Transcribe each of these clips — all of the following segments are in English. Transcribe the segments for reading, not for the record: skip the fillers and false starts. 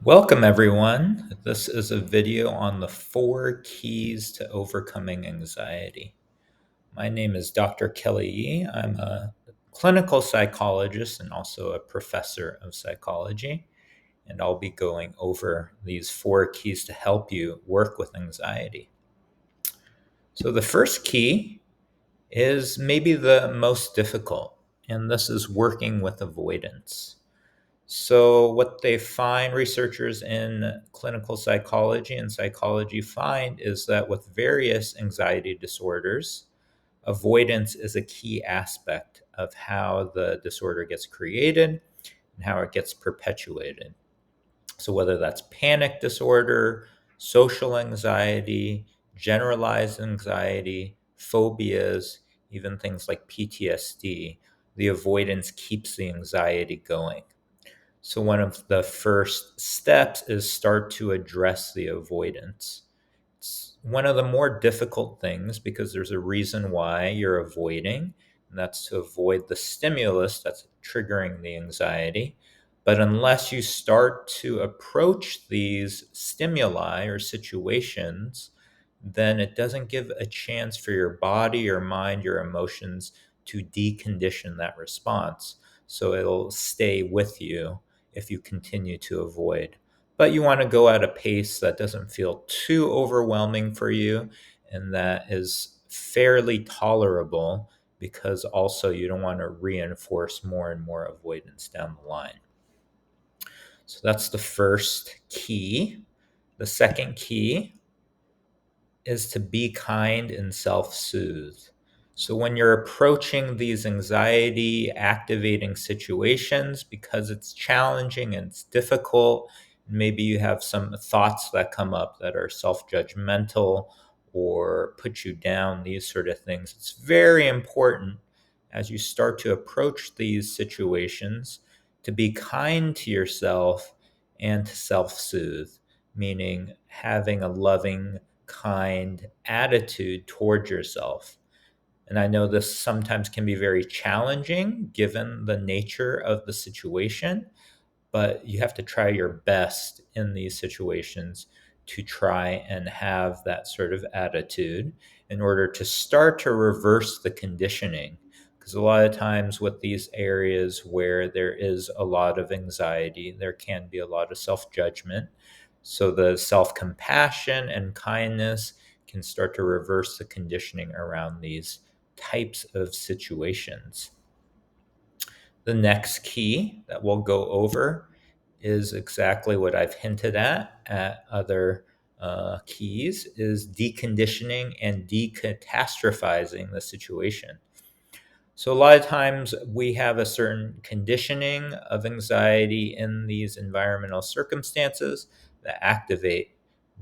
Welcome, everyone. This is a video on the 4 keys to overcoming anxiety. My name is Dr. Kelly Yee. I'm a clinical psychologist and also a professor of psychology, and I'll be going over these 4 keys to help you work with anxiety. So, the first key is maybe the most difficult, and this is working with avoidance. So, what they find, researchers in clinical psychology and psychology find, is that with various anxiety disorders, avoidance is a key aspect of how the disorder gets created and how it gets perpetuated. So, whether that's panic disorder, social anxiety, generalized anxiety, phobias, even things like PTSD, the avoidance keeps the anxiety going. So, one of the first steps is start to address the avoidance. It's one of the more difficult things because there's a reason why you're avoiding, and that's to avoid the stimulus that's triggering the anxiety. But unless you start to approach these stimuli or situations, then it doesn't give a chance for your body, your mind, your emotions to decondition that response. So it'll stay with you if you continue to avoid. But you want to go at a pace that doesn't feel too overwhelming for you and that is fairly tolerable, because also you don't want to reinforce more and more avoidance down the line. So that's the first key. The second key is to be kind and self soothe. So, when you're approaching these anxiety activating situations, because it's challenging and it's difficult, maybe you have some thoughts that come up that are self judgmental or put you down, these sort of things. It's very important as you start to approach these situations to be kind to yourself and to self soothe, meaning having a loving, kind attitude towards yourself. And I know this sometimes can be very challenging given the nature of the situation, but you have to try your best in these situations to try and have that sort of attitude in order to start to reverse the conditioning. Because a lot of times, with these areas where there is a lot of anxiety, there can be a lot of self judgment. So, the self compassion and kindness can start to reverse the conditioning around these types of situations. The next key that we'll go over is exactly what I've hinted at other keys, is deconditioning and decatastrophizing the situation. So a lot of times we have a certain conditioning of anxiety in these environmental circumstances that activate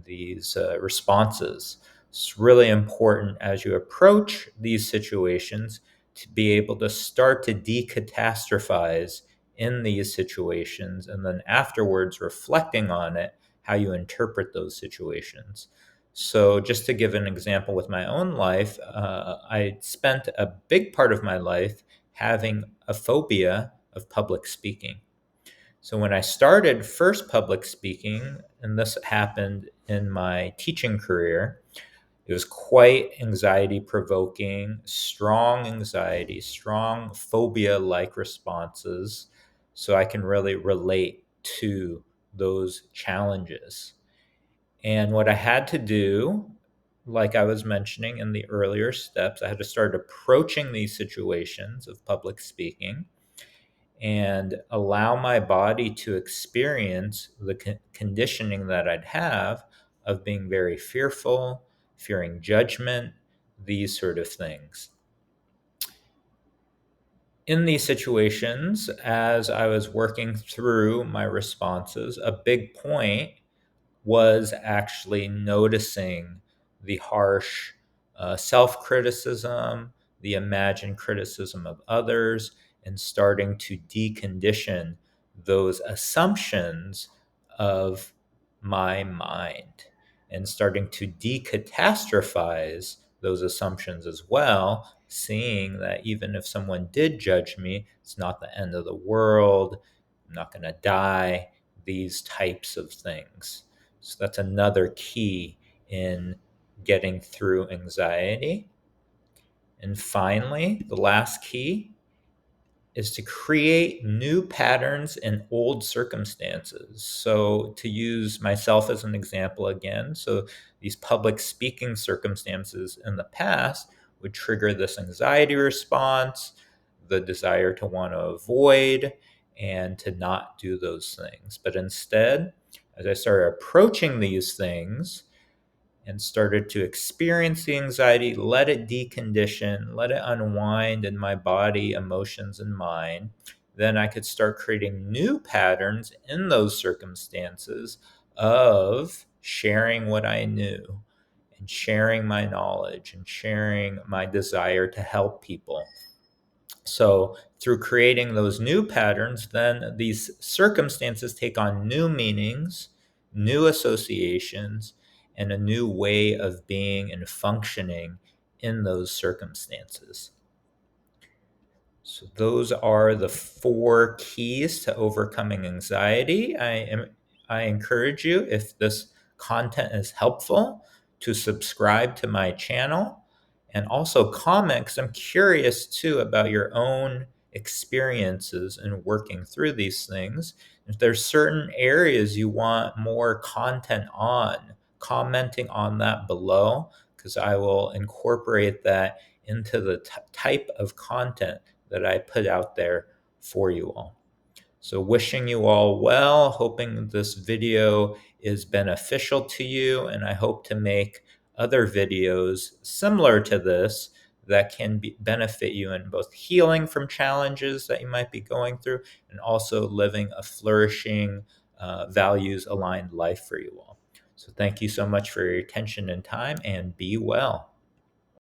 these responses. It's really important as you approach these situations to be able to start to decatastrophize in these situations, and then afterwards reflecting on it, how you interpret those situations. So, just to give an example with my own life, I spent a big part of my life having a phobia of public speaking. So, when I started first public speaking, and this happened in my teaching career, it was quite anxiety provoking, strong anxiety, strong phobia like responses. So, I can really relate to those challenges. And what I had to do, like I was mentioning in the earlier steps, I had to start approaching these situations of public speaking and allow my body to experience the conditioning that I'd have of being very fearful, fearing judgment, these sort of things. In these situations, as I was working through my responses, a big point was actually noticing the harsh self criticism, the imagined criticism of others, and starting to decondition those assumptions of my mind and starting to decatastrophize those assumptions as well, seeing that even if someone did judge me, it's not the end of the world. I'm not going to die. these types of things. So that's another key in getting through anxiety. And finally, the last key is to create new patterns in old circumstances. So, to use myself as an example again, so these public speaking circumstances in the past would trigger this anxiety response, the desire to want to avoid and to not do those things. But instead, as I started approaching these things, and started to experience the anxiety, let it decondition, let it unwind in my body, emotions, and mind, then I could start creating new patterns in those circumstances of sharing what I knew and sharing my knowledge and sharing my desire to help people. So, through creating those new patterns, then these circumstances take on new meanings, new associations, and a new way of being and functioning in those circumstances. So, those are the 4 keys to overcoming anxiety. I encourage you, if this content is helpful, to subscribe to my channel and also comment, because I'm curious too about your own experiences in working through these things. If there's certain areas you want more content on, commenting on that below, because I will incorporate that into the type of content that I put out there for you all. So, wishing you all well, hoping this video is beneficial to you, and I hope to make other videos similar to this that can benefit you in both healing from challenges that you might be going through and also living a flourishing, values aligned life for you all. So, thank you so much for your attention and time, and be well.